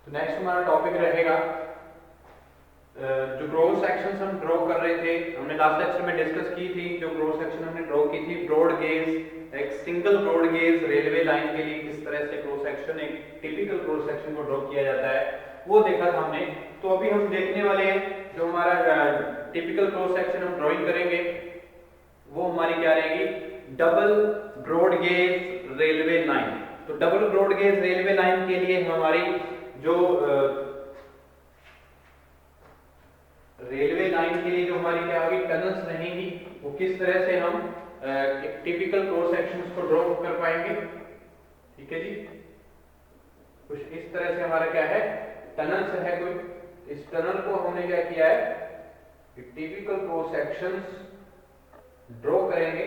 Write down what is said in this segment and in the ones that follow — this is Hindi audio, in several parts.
तो नेक्स्ट हमारा टॉपिक रहेगा जो क्रॉस सेक्शंस हम ड्रॉ कर रहे थे, हमने लास्ट लेक्चर में डिस्कस की थी। जो क्रॉस सेक्शन हमने ड्रॉ की थी ब्रॉड गेज, एक single broad gauge railway line के लिए किस तरह से क्रॉस सेक्शन, एक टिपिकल क्रॉस सेक्शन को ड्रॉ किया जाता है, वो देखा था हमने। तो अभी हम देखने वाले हैं जो हमारा टिपिकल क्रॉस सेक्शन हम ड्रॉइंग करेंगे वो हमारी क्या रहेगी, double broad gauge railway line. तो double broad gauge railway line के लिए हमारी जो रेलवे लाइन के लिए जो हमारी क्या होगी, टनल्स रहेंगी, वो किस तरह से हम एक टिपिकल क्रॉस सेक्शंस को ड्रॉ कर पाएंगे। ठीक है जी, कुछ इस तरह से हमारा क्या है, टनल्स है कोई। इस टनल को हमने क्या किया है, टिपिकल क्रॉस सेक्शंस ड्रॉ करेंगे।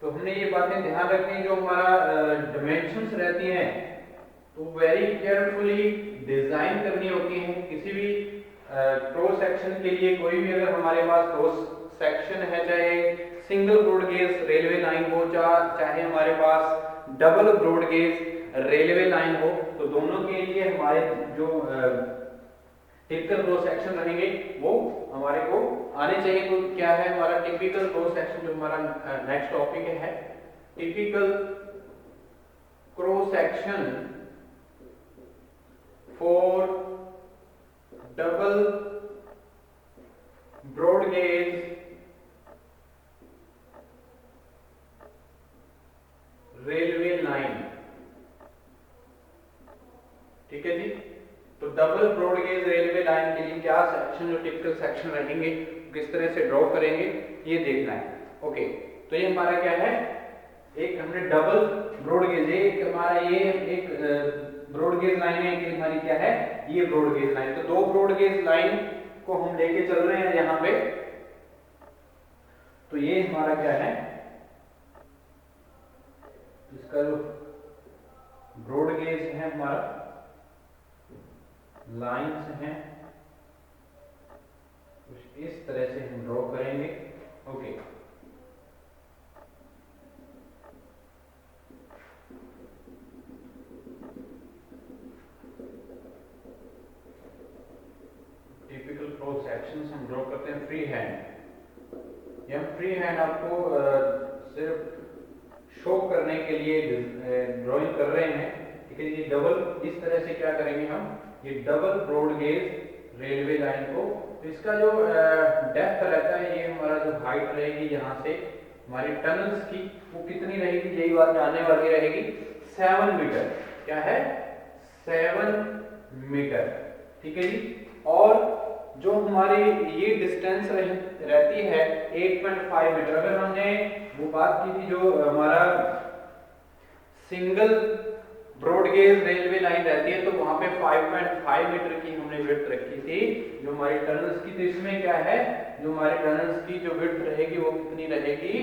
तो हमने ये बातें ध्यान रखनी, जो हमारा डायमेंशंस रहती हैं तो वेरी केयरफुली डिजाइन करनी होती है। किसी भी क्रॉस सेक्शन के लिए, कोई भी अगर हमारे पास क्रॉस सेक्शन है, चाहे single broad gauge railway line हो, चाहे हमारे पास double broad gauge railway line हो, तो दोनों के लिए हमारे जो टिपिकल क्रॉस सेक्शन रहेंगे वो हमारे को आने चाहिए। तो क्या है हमारा टिपिकल क्रॉस सेक्शन, जो हमारा नेक्स्ट टॉपिक है, typical cross section for double broad gauge railway line. ठीक है जी, तो double broad gauge railway line के लिए क्या सेक्शन, जो टिपिकल सेक्शन रहेंगे किस तरह से ड्रॉ करेंगे, ये देखना है। ओके, तो ये हमारा क्या है, एक हमने डबल ब्रॉड गेज, एक हमारा ये एक ब्रॉड गेज लाइन है, कि हमारी क्या है, ये ब्रॉड गेज लाइन। तो दो ब्रॉड गेज लाइन को हम लेके चल रहे हैं यहाँ पे। तो ये हमारा क्या है, इसका जो ब्रॉड गेज है हमारा, लाइंस हैं, कुछ इस तरह से हम ड्रॉ करेंगे। ओके, टिपिकल क्रॉस सेक्शंस हम ड्रॉ करते हैं फ्री हैंड। ये हम फ्री हैंड आपको सिर्फ शो करने के लिए ड्राइंग कर रहे हैं। ठीक है, ये डबल इस तरह से क्या करेंगे हम, ये double broad gauge railway line को, तो इसका जो डेप्थ रहता है, ये हमारा जो हाइट रहेगी यहाँ से हमारी टनल्स की, वो कितनी रहेगी, यही बात जानने वाली रहेगी, 7 मीटर। क्या है, 7 मीटर। ठीक है जी, और जो हमारी ये डिस्टेंस रहती है 8.5 मीटर। अगर हमने वो बात की थी, जो हमारा single broad gauge railway line रहती है, तो वहां पे 5.5 मीटर की हमने विड्थ रखी थी जो हमारी टनल्स की। तो इसमें क्या है, जो हमारी टनल्स की जो विड्थ रहेगी वो कितनी रहेगी,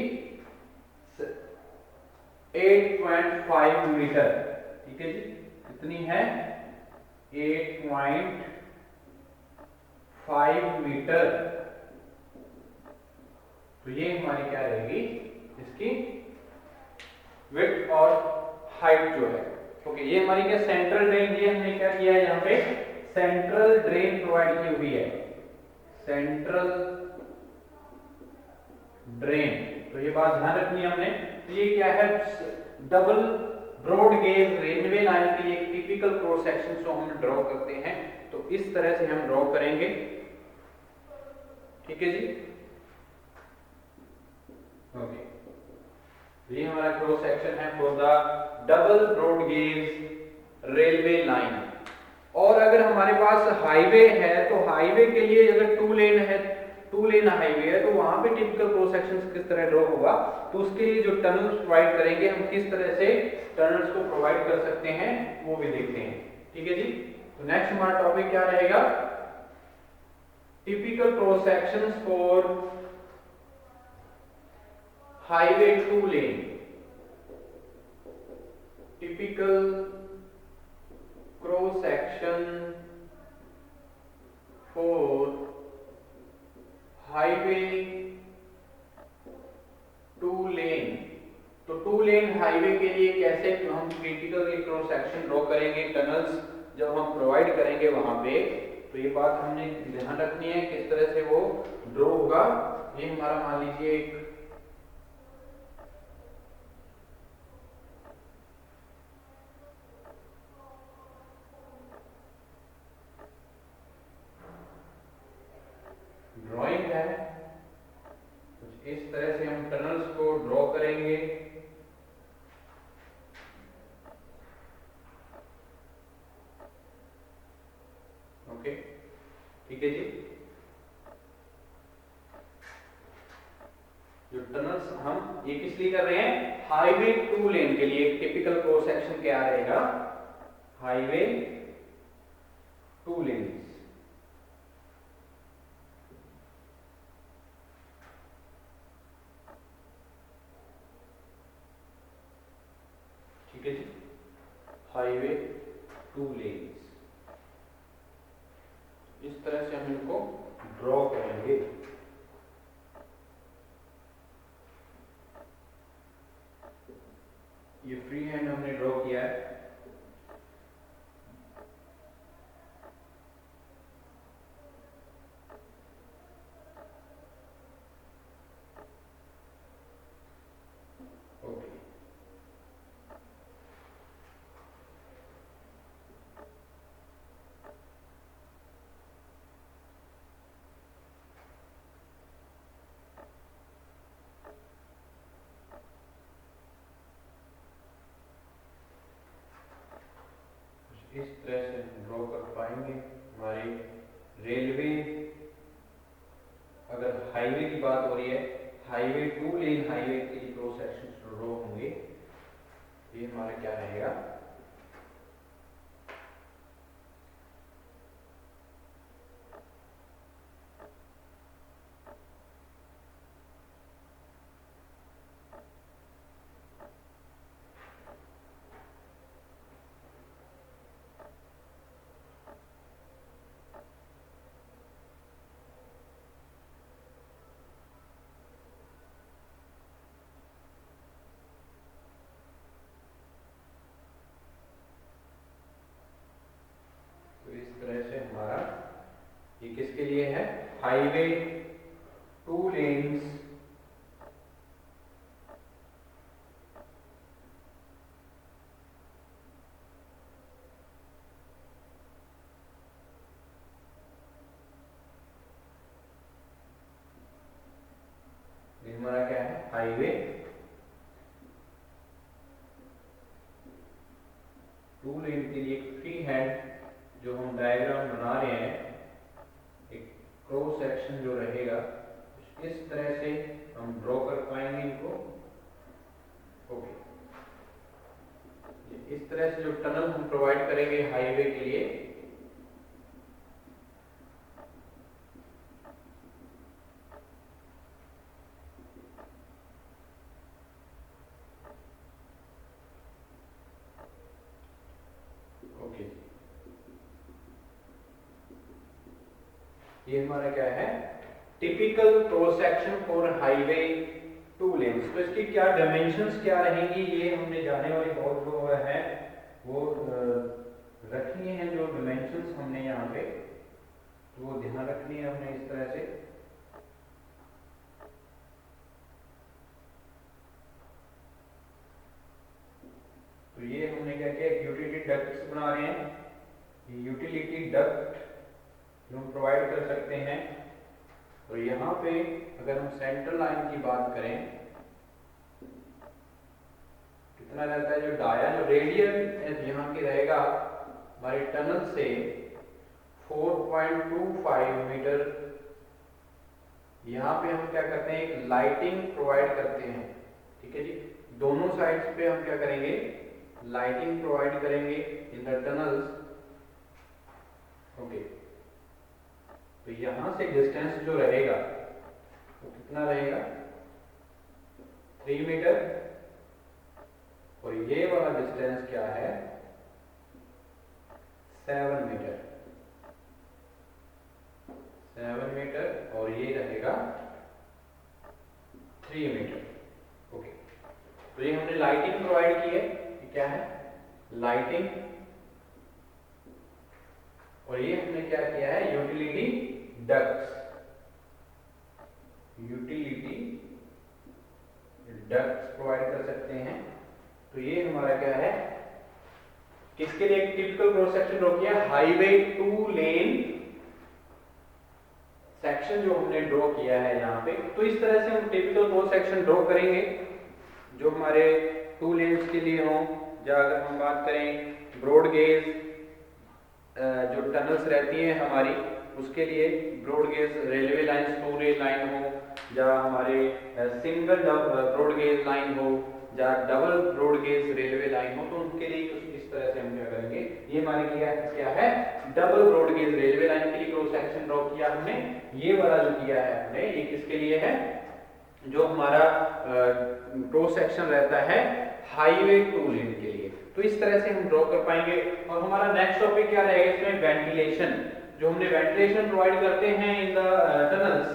8.5 मीटर। ठीक है जी, कितनी है, 8.5 मीटर। तो ये हमारी क्या रहेगी, इसकी विड्थ और हाइट जो है। ओके, ये हमारी क्या सेंट्रल ड्रेन, ये हमने क्या किया है, यहाँ पे सेंट्रल ड्रेन प्रोवाइड की हुई है, सेंट्रल ड्रेन। तो ये बात ध्यान रखनी है हमने। तो ये क्या है, double broad gauge railway line के लिए एक टिपिकल क्रॉस सेक्शन जो हम ड्रॉ करते हैं, तो इस तरह से हम ड्रॉ करेंगे। ठीक है जी, ओके, ये हमारा क्रॉस सेक्शन है for the double broad gauge railway line. और अगर हमारे पास हाईवे है, तो हाईवे के लिए अगर 2 लेन है, 2 लेन हाईवे है, तो वहां पे टिपिकल क्रॉस सेक्शन किस तरह ड्रॉ होगा, तो उसके लिए जो टनल्स प्रोवाइड करेंगे, हम किस तरह से टनल्स को प्रोवाइड कर सकते हैं वो भी देखते हैं। ठीक है जी, तो नेक्स्ट हमारा टॉपिक क्या रहेगा, typical cross sections for highway 2 lane. Typical cross section for highway 2 लेन। तो 2 लेन हाईवे के लिए कैसे हम टिपिकल क्रॉस सेक्शन ड्रॉ करेंगे, टनल्स जब हम प्रोवाइड करेंगे वहां पे, तो ये बात हमने ध्यान रखनी है किस तरह से वो ड्रॉ होगा। ये हमारा मान लीजिए एक ड्राइंग है, कुछ इस तरह से हम टनल्स को ड्रॉ करेंगे। ओके, ठीक है जी। जो टनल्स हम ये किस लिए कर रहे हैं, हाईवे 2 लेन के लिए। टिपिकल क्रॉस सेक्शन क्या रहेगा, हाईवे 2 लेन्स। ठीक है जी, हाईवे 2 लेन्स। इस तरह से हम इनको ड्रॉ करेंगे। ये फ्री हैंड हमने ड्रॉ किया है। ओके, इस तरह से हम ड्रॉ कर पाएंगे। हमारी रेलवे, अगर हाईवे की बात हो रही है, हाईवे 2 लेन हाईवे के लिए क्रॉस सेक्शन ड्रॉ होंगे। ये हमारा क्या रहेगा, तो इस तरह से हमारा ये किसके लिए है, हाईवे 2 लेन्स हमारा क्या है, हाईवे 2 लेन के लिए फ्री हैंड जो हम डायग्राम बना रहे हैं, एक क्रॉस सेक्शन जो रहेगा इस तरह से हम ड्रॉ कर पाएंगे इनको। ओके, इस तरह से जो टनल हम प्रोवाइड करेंगे हाईवे के लिए, ओके, ये हमारा क्या है, typical cross section for highway 2 lens. तो इसकी क्या डायमेंशंस क्या रहेंगी, ये हमने जाने वाली बहुत जो है वो रखनी है। जो डायमेंशंस हमने यहाँ पे वो ध्यान रखनी है हमने इस तरह से। तो ये हमने क्या किया, यूटिलिटी डक्ट्स बना रहे हैं। यूटिलिटी डक्ट जो हम प्रोवाइड कर सकते हैं। तो यहाँ पे अगर हम सेंट्रल लाइन की बात करें, कितना रहता है, जो डाया जो रेडियस यहाँ की रहेगा हमारे टनल से 4.25 मीटर। यहाँ पे हम क्या करते हैं, एक लाइटिंग प्रोवाइड करते हैं। ठीक है जी, दोनों साइड्स पे हम क्या करेंगे, लाइटिंग प्रोवाइड करेंगे इन द टनल्स। ओके, तो यहां से डिस्टेंस जो रहेगा वो कितना रहेगा, 3 मीटर। और ये वाला डिस्टेंस क्या है, 7 मीटर। 7 मीटर और ये रहेगा 3 मीटर। ओके, तो ये हमने लाइटिंग प्रोवाइड की है। ये क्या है, लाइटिंग और ये हमने क्या किया है, utility ducts, utility ducts provide कर सकते हैं। तो ये हमारा क्या है, किसके लिए टिपिकल क्रॉस सेक्शन ड्रॉ किया, हाईवे 2 लेन सेक्शन जो हमने ड्रॉ किया है यहाँ पे। तो इस तरह से हम टिपिकल क्रॉस सेक्शन ड्रॉ करेंगे जो हमारे 2 लेन्स के लिए हों, या अगर हम बात करें ब्रॉड गेज जो टनल्स रहती हैं हमारी, उसके लिए broad gauge railway line, 2 rail line हो, या हमारे सिंगल ब्रॉड गेज लाइन हो, या double broad gauge railway line हो, तो उनके लिए इस तरह से हम क्या करेंगे, ये हमारे क्या है double broad gauge railway line के लिए क्रॉस सेक्शन ड्रॉ किया हमने। ये वाला जो किया है हमने, ये किसके लिए है, जो हमारा क्रॉस सेक्शन रहता है हाईवे 2 लेन के लिए। तो इस तरह से हम ड्रॉ कर पाएंगे। और हमारा नेक्स्ट टॉपिक क्या रहेगा इसमें, वेंटिलेशन। जो हमने वेंटिलेशन प्रोवाइड करते हैं इन द टनल्स,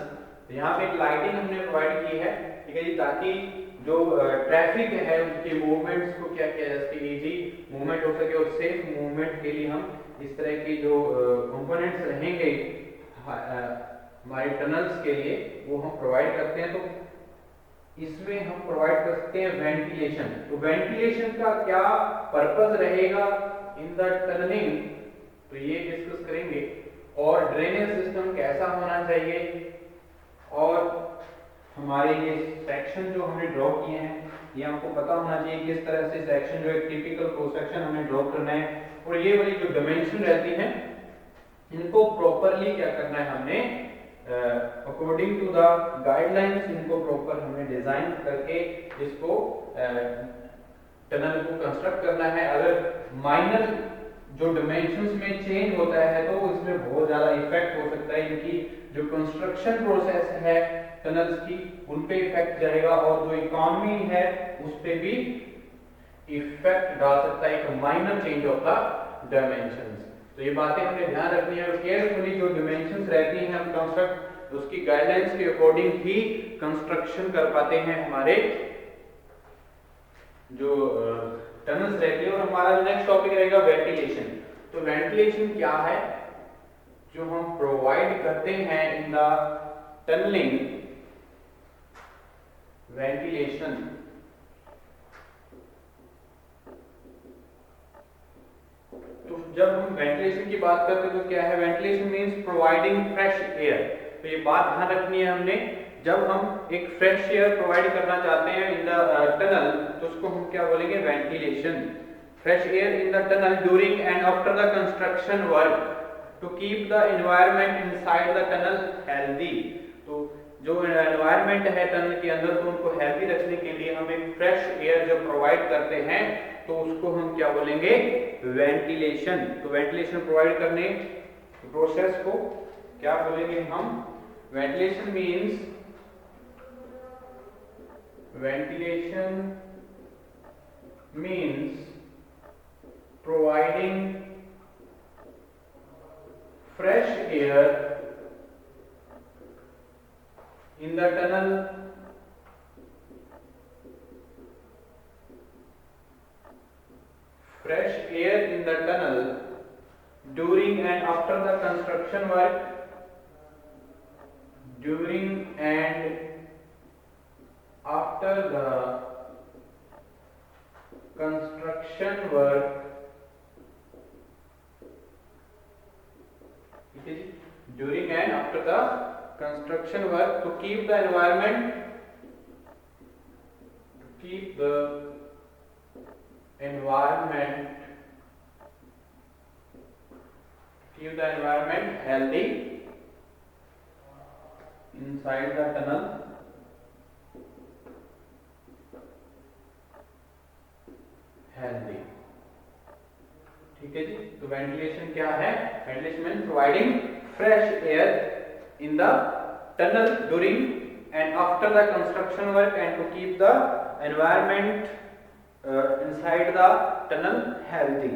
यहाँ पे एक लाइटिंग हमने प्रोवाइड की है, ठीक है जी, ताकि जो ट्रैफिक है उनके मूवमेंट्स को क्या किया जा सके, इजी मूवमेंट हो सके, और सेफ मूवमेंट के लिए हम इस तरह की जो कंपोनेंट्स रहेंगे हमारे टनल्स के लिए वो हम प्रोवाइड करते हैं। तो इसमें हम प्रोवाइड कर सकते हैं वेंटिलेशन। तो वेंटिलेशन का क्या पर्पस रहेगा इन द टनलिंग, तो ये डिस्कस करेंगे। और ड्रेनेज सिस्टम कैसा होना चाहिए, और हमारे ये सेक्शन जो हमने ड्रॉ किए हैं ये हमको पता होना चाहिए किस तरह से सेक्शन जो एक टिपिकल क्रॉस सेक्शन हमें ड्रॉ करना है। और ये वाली जो डायमेंशन रहती हैं इनको प्रॉपरली क्या करना है, हमने अकॉर्डिंग टू द गाइडलाइंस इनको प्रॉपर हमें डिजाइन करके इसको टनल को कंस्ट्रक्ट करना है। अगर माइनर जो डायमेंशंस में चेंज होता है तो इसमें बहुत ज्यादा इफेक्ट हो सकता है, इनकी जो कंस्ट्रक्शन प्रोसेस है टनल्स की उन पे इफेक्ट जाएगा, और जो इकोनॉमी है उस पे भी इफेक्ट डाल सकता है एक minor change of the dimensions. तो ये बातें हमें ध्यान रखनी है, और केयरफुली जो डायमेंशंस रहती हैं हम कंस्ट्रक्ट उसकी गाइडलाइंस के अकॉर्डिंग ही कंस्ट्रक्शन कर पाते हैं हमारे जो टनल्स रहती है। और हमारा नेक्स्ट टॉपिक रहेगा वेंटिलेशन। तो वेंटिलेशन क्या है, जो हम प्रोवाइड करते हैं इन द टनलिंग, वेंटिलेशन तो जब हम वेंटिलेशन की बात करते हैं तो क्या है, ventilation means providing fresh air. तो ये बात ध्यान रखनी है हमने, जब हम एक फ्रेश एयर प्रोवाइड करना चाहते हैं इन द टनल तो उसको हम क्या बोलेंगे, ventilation. Fresh air in the tunnel during and after the construction work to keep the environment inside the tunnel healthy. तो जो एनवायरनमेंट है टनल के अंदर तो उनको हेल्दी रखने के लिए हम एक फ्रेश एयर जो प्रोवाइड करते हैं तो उसको हम क्या बोलेंगे, वेंटिलेशन। तो वेंटिलेशन प्रोवाइड करने प्रोसेस को क्या बोलेंगे हम, ventilation means, ventilation means providing fresh air in the tunnel fresh air in the tunnel during and after the construction work, during and after the construction work, ठीक है जी, during and after the construction work to keep the environment, healthy inside the tunnel, healthy। ठीक है जी, तो वेंटिलेशन क्या है, ventilation means providing fresh air in the tunnel during and after the construction work and to keep the environment inside the tunnel healthy,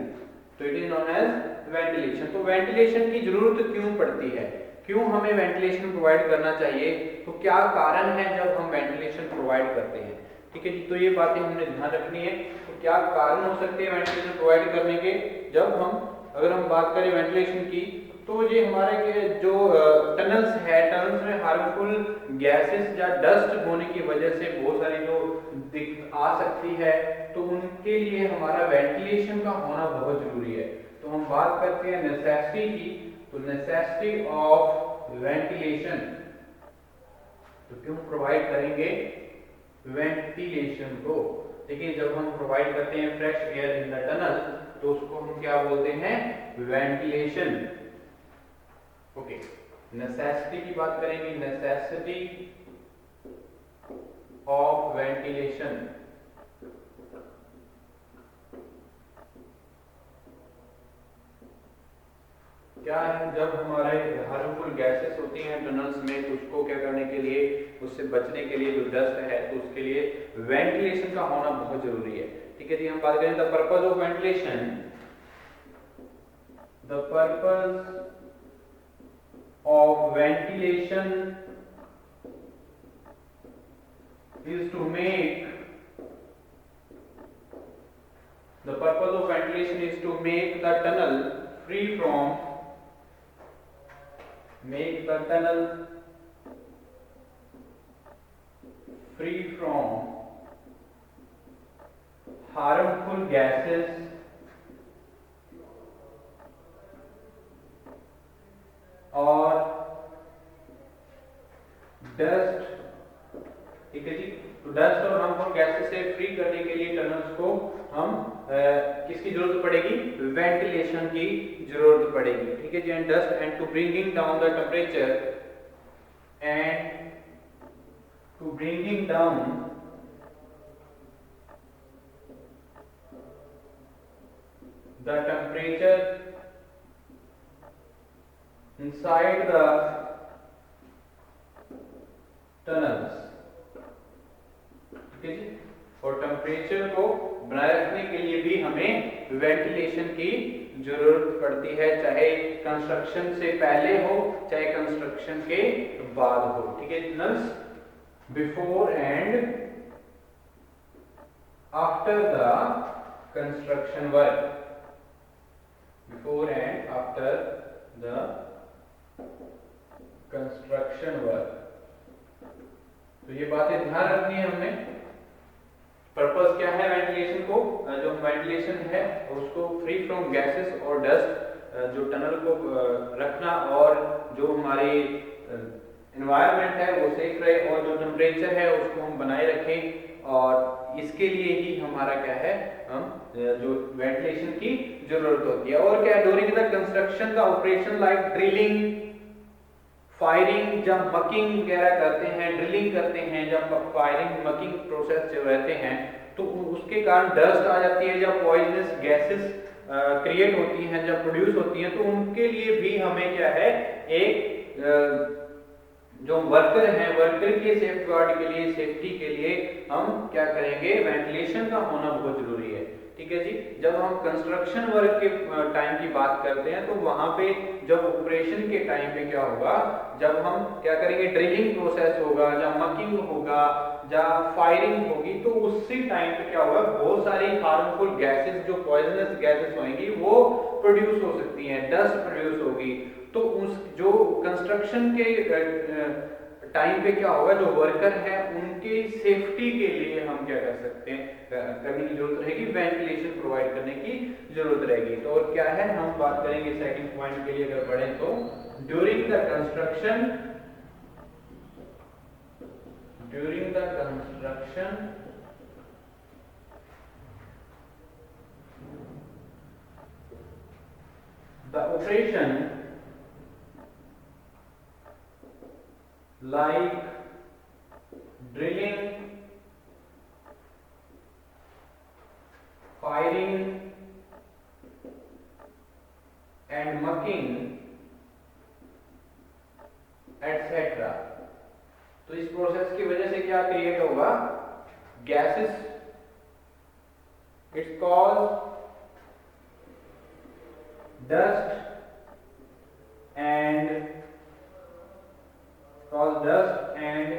तो it is known as ventilation। तो वेंटिलेशन की जरूरत क्यों पड़ती है, क्यों हमें वेंटिलेशन प्रोवाइड करना चाहिए, तो क्या कारण है जब हम वेंटिलेशन प्रोवाइड करते हैं, ठीक है जी। तो ये बातें हमने ध्यान रखनी है। तो क्या कारण हो सकते हैं वेंटिलेशन प्रोवाइड करने के, जब हम अगर हम बात करें वेंटिलेशन की तो ये हमारे के जो टनल्स है, टनल्स में हार्मफुल गैसेस या डस्ट होने की वजह से बहुत सारी जो दिक्कत आ सकती है, तो उनके लिए हमारा वेंटिलेशन का होना बहुत जरूरी है। तो हम बात करते हैं नेसेसिटी की, तो नेसेसिटी ऑफ वेंटिलेशन, तो क्यों प्रोवाइड करेंगे वेंटिलेशन को। देखिए जब हम प्रोवाइड करते हैं fresh air in the tunnel, तो उसको हम क्या बोलते हैं, वेंटिलेशन। ओके, नेसेसिटी की बात करेंगे, नेसेसिटी ऑफ वेंटिलेशन। क्या है, जब हमारे हार्मफुल गैसेस होती हैं टनल्स में, तो उसको क्या करने के लिए, उससे बचने के लिए जो डस्ट है, तो उसके लिए वेंटिलेशन का होना बहुत जरूरी है। ठीक है जी, हम बात करें the purpose of ventilation, the purpose of ventilation is to make, the purpose of ventilation is to make the tunnel free from, make the tunnel free from harmful gases और डस्ट। ठीक है जी, तो डस्ट और हार्मफुल गैसेस से फ्री करने के लिए टनल्स को हम किसकी जरूरत पड़ेगी, वेंटिलेशन की जरूरत पड़ेगी। ठीक है जी, and dust and to bringing down the temperature, and to bringing down the temperature inside the tunnels। ठीक है जी, और टेम्परेचर को बनाए रखने के लिए भी हमें वेंटिलेशन की जरूरत पड़ती है, चाहे कंस्ट्रक्शन से पहले हो चाहे कंस्ट्रक्शन के बाद हो। ठीक है, tunnels before and after the construction work, before and after the construction work। तो ये बातें ध्यान रखनी है हमने। पर्पस क्या है वेंटिलेशन को, जो वेंटिलेशन है उसको फ्री फ्रॉम गैसेस और डस्ट, जो टनल को रखना और जो हमारी एनवायरनमेंट है वो सेफ रहे, और जो टेम्परेचर है उसको हम बनाए रखें। और इसके लिए ही हमारा क्या है, हम जो वेंटिलेशन की जरूरत होती है। और क्या है, ड्यूरिंग द कंस्ट्रक्शन का ऑपरेशन लाइक ड्रिलिंग, फायरिंग, जब मकिंग वगैरह करते हैं, ड्रिलिंग करते हैं, जब फायरिंग मकिंग प्रोसेस जो रहते हैं, तो उसके कारण डस्ट आ जाती है, जब पॉइजनस गैसेस क्रिएट होती हैं, जब प्रोड्यूस होती हैं, तो उनके लिए भी हमें क्या है, एक जो वर्कर हैं, वर्कर के सेफ गार्ड के लिए, सेफ्टी के लिए हम क्या करेंगे, वेंटिलेशन का होना बहुत जरूरी है। ठीक है जी, जब हम कंस्ट्रक्शन वर्क के टाइम की बात करते हैं, तो वहां पे जब ऑपरेशन के टाइम पे क्या होगा, जब हम क्या करेंगे, ड्रिलिंग प्रोसेस होगा, जब मकिंग होगा, जब फायरिंग होगी, तो उसी टाइम पे क्या होगा, बहुत सारी हार्मफुल गैसेस, जो पॉइजनस गैसेस होंगी, वो प्रोड्यूस हो सकती हैं, डस्ट प्रोड्यूस होगी। तो उस जो कंस्ट्रक्शन के टाइम पे क्या होगा, जो वर्कर है उनकी सेफ्टी के लिए हम क्या कर सकते हैं, करने की जरूरत रहेगी, वेंटिलेशन प्रोवाइड करने की जरूरत रहेगी। तो और क्या है, हम बात करेंगे सेकंड पॉइंट के लिए अगर पढ़ें तो, during the construction, during the construction the operation like drilling, firing and mucking etc। तो इस प्रोसेस की वजह से क्या क्रिएट होगा, gases, it's called dust and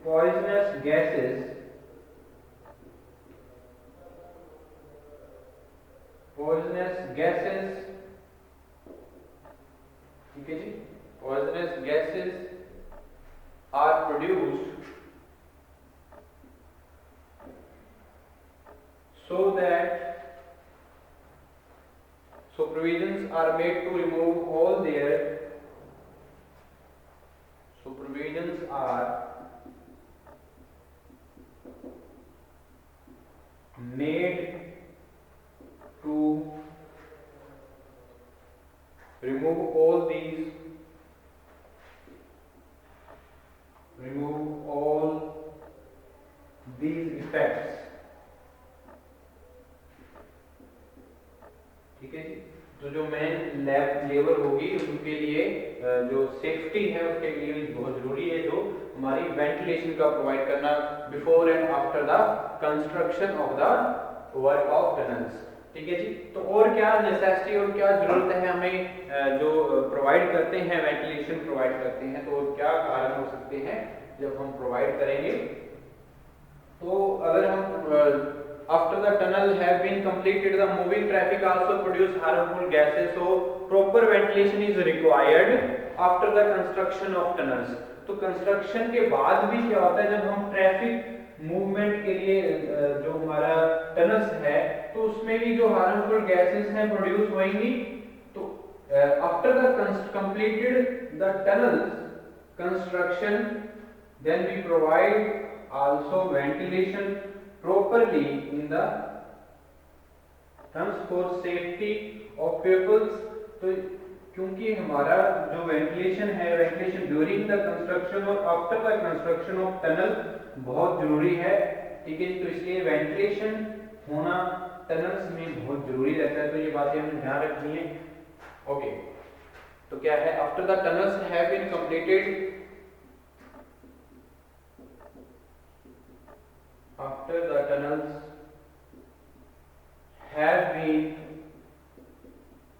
poisonous gases, poisonous gases ठीक है जी, poisonous gases are produced so that provisions are made to remove all their provisions are made to remove all these effects। ठीक है जी, तो जो मेन लेबर होगी उनके लिए जो सेफ्टी है उसके लिए बहुत जरूरी है जो हमारी वेंटिलेशन का प्रोवाइड करना before and after the construction of the work of tunnels. ठीक है जी, तो और क्या नेसेसिटी और क्या जरूरत है हमें जो प्रोवाइड करते हैं वेंटिलेशन प्रोवाइड करते हैं, तो क्या कारण हो सकते हैं जब हम प्रोवाइड करेंगे। तो अगर हम after the tunnel have been completed the moving traffic also produce harmful gases, so proper ventilation is required after the construction of tunnels। तो कंस्ट्रक्शन के बाद भी क्या होता है जब हम ट्रैफिक मूवमेंट के लिए जो हमारा टनल्स है तो उसमें भी जो हार्मफुल गैसेस हैं प्रोड्यूस होंगी। तो after the completed the tunnels construction then we provide also ventilation properly in the terms for safety of pupils। तो क्योंकि हमारा जो वेंटिलेशन है वेंटिलेशन ड्यूरिंग द कंस्ट्रक्शन और after the construction of tunnel बहुत जरूरी है। ठीक है, तो इसलिए वेंटिलेशन होना टनल्स में बहुत जरूरी रहता है, तो ये बातें हमें ध्यान रखनी है। ओके, तो क्या है after the tunnels have been completed after the tunnels have been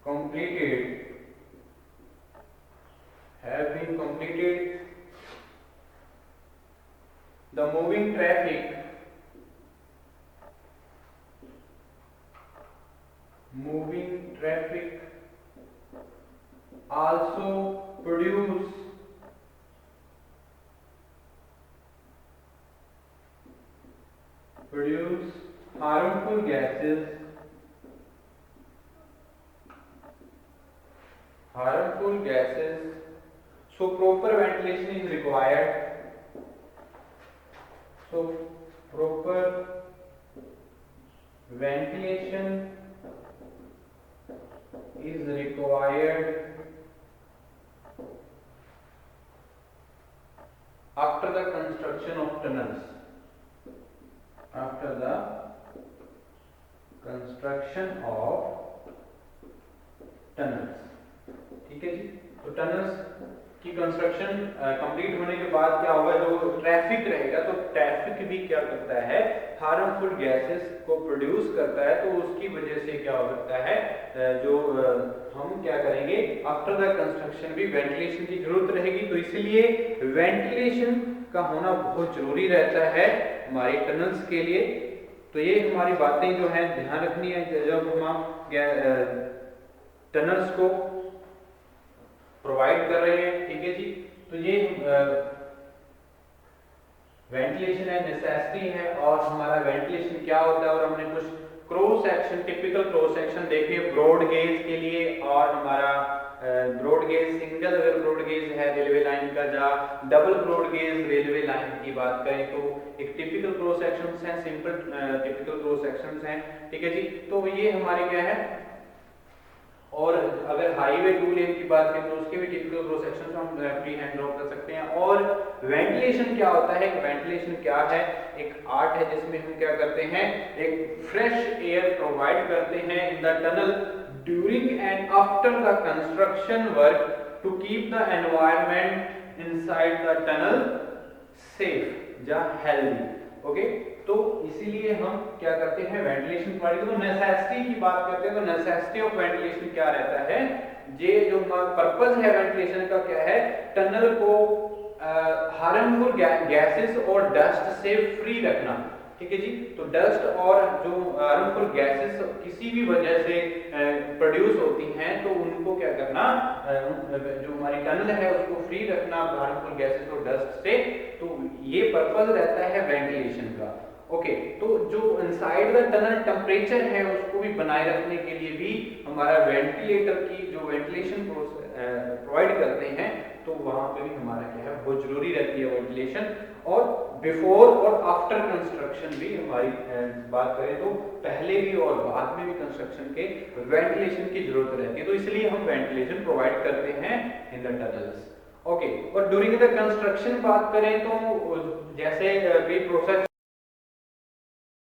completed the moving traffic also produce harmful gases so proper ventilation is required, so proper ventilation is required after the construction of tunnels, after the construction of tunnels। ठीक है जी, तो टनल्स की कंस्ट्रक्शन कंप्लीट होने के बाद क्या होगा, जो ट्रैफिक रहेगा तो ट्रैफिक भी क्या करता है हार्मफुल गैसेस को प्रोड्यूस करता है, तो उसकी वजह से क्या हो सकता है जो हम क्या करेंगे आफ्टर द कंस्ट्रक्शन भी वेंटिलेशन की जरूरत रहेगी। तो इसलिए वेंटिलेशन का होना बहुत जरूरी रहता है हमारे टनल्स के लिए। तो ये हमारी बातें जो है ध्यान रखनी है जब हम टनल्स को प्रोवाइड कर रहे हैं। ठीक है जी, तो ये वेंटिलेशन है, नेसेसिटी है, और हमारा वेंटिलेशन क्या होता है, और हमने कुछ cross section typical cross section देखे ब्रॉड गेज के लिए, और हमारा ब्रॉड गेज सिंगल अगर ब्रॉड गेज है रेलवे लाइन का, या double broad gauge railway line की बात करें तो एक टिपिकल क्रॉस सेक्शंस हैं, सिंपल टिपिकल क्रॉस सेक्शंस हैं। ठीक है जी, तो ये हमारे क्या है, और अगर हाईवे 2 लेन की बात करें तो उसके भी टिपिकल क्रॉस सेक्शंस हम फ्री हैंड ड्रॉ कर सकते हैं। और वेंटिलेशन क्या होता है, वेंटिलेशन क्या है, एक आर्ट है जिसमें हम क्या करते हैं एक फ्रेश एयर प्रोवाइड करते हैं in the tunnel during and after the construction work to keep the environment inside the tunnel safe या हेल्दी। ओके, तो इसीलिए हम क्या करते हैं वेंटिलेशन प्रोवाइड करते हैं। तो नेसेसिटी की बात करते हैं तो नेसेसिटी ऑफ वेंटिलेशन क्या रहता है, ये जो पर्पस है वेंटिलेशन का क्या है, टनल को हार्मफुल गैसेस और डस्ट से फ्री रखना। ठीक है जी, तो डस्ट और जो हार्मफुल गैसेस किसी भी वजह से प्रोड्यूस होती हैं तो उनको क्या करना रखना, जो हमारी टनल है उसको फ्री रखना हार्मफुल गैसेस और डस्ट से, तो ये पर्पज रहता है वेंटिलेशन का। ओके, तो जो इनसाइड द टनल टेम्परेचर है उसको भी बनाए रखने के लिए भी हमारा वेंटिलेटर की जो वेंटिलेशन प्रोवाइड करते हैं, तो वहां पे भी हमारा क्या है बहुत जरूरी रहती है वेंटिलेशन। और बिफोर और आफ्टर कंस्ट्रक्शन भी हमारी बात करें तो पहले भी और बाद में भी कंस्ट्रक्शन के वेंटिलेशन की जरूरत रहती है, तो इसलिए हम वेंटिलेशन प्रोवाइड करते हैं इन द टनल्स। ओके, और ड्यूरिंग द कंस्ट्रक्शन बात करें तो जैसे प्री प्रोसेस